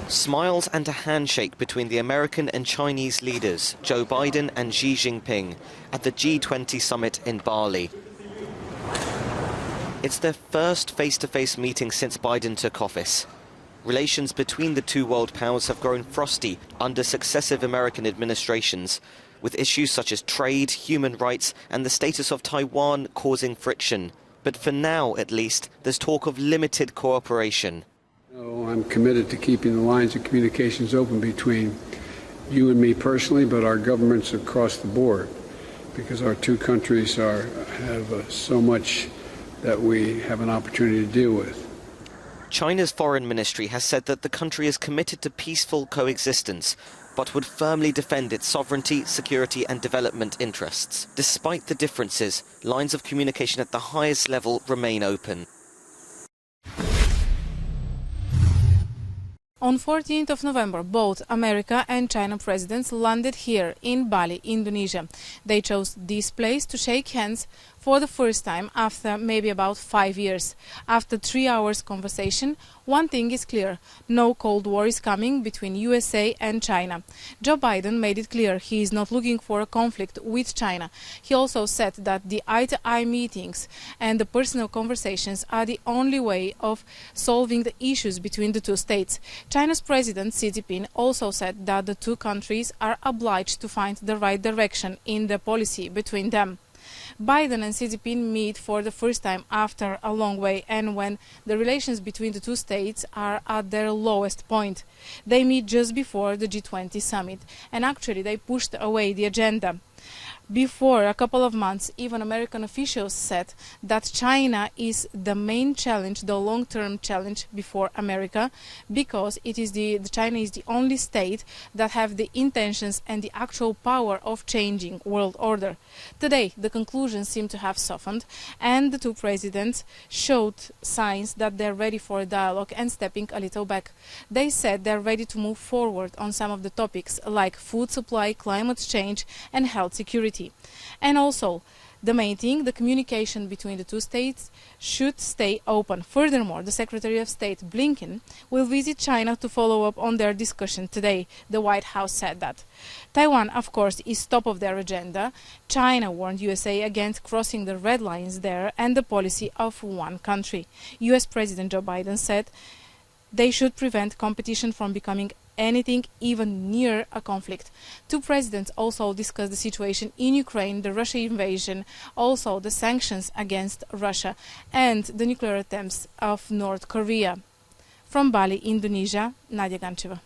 Smiles and a handshake between the American and Chinese leaders, Joe Biden and Xi Jinping, at the G20 summit in Bali. It's their first face-to-face meeting since Biden took office. Relations between the two world powers have grown frosty under successive American administrations, with issues such as trade, human rights and the status of Taiwan causing friction. But for now, at least, there's talk of limited cooperation. I'm committed to keeping the lines of communications open between you and me personally, but our governments across the board, because our two countries have so much that we have an opportunity to deal with. China's foreign ministry has said that the country is committed to peaceful coexistence, but would firmly defend its sovereignty, security and development interests. Despite the differences, lines of communication at the highest level remain open. On 14th of November, both America and China presidents landed here in Bali, Indonesia. They chose this place to shake hands for the first time after maybe about 5 years. After 3 hours conversation, one thing is clear: no Cold War is coming between USA and China. Joe Biden made it clear he is not looking for a conflict with China. He also said that the eye-to-eye meetings and the personal conversations are the only way of solving the issues between the two states. China's President Xi Jinping also said that the two countries are obliged to find the right direction in the policy between them. Biden and Xi Jinping meet for the first time after a long way, and when the relations between the two states are at their lowest point. They meet just before the G20 summit, and actually they pushed away the agenda. Before a couple of months, even American officials said that China is the main challenge, the long-term challenge before America, because China is the only state that have the intentions and the actual power of changing world order. Today, the conclusions seem to have softened, and the two presidents showed signs that they're ready for a dialogue and stepping a little back. They said they're ready to move forward on some of the topics like food supply, climate change, and health security. And also, the main thing, the communication between the two states should stay open. Furthermore, the Secretary of State Blinken will visit China to follow up on their discussion today. The White House said that. Taiwan, of course, is top of their agenda. China warned USA against crossing the red lines there and the policy of one country. US President Joe Biden said they should prevent competition from becoming anything even near a conflict. Two presidents also discussed the situation in Ukraine, the Russia invasion, also the sanctions against Russia and the nuclear attempts of North Korea. From Bali, Indonesia, Nadia Gancheva.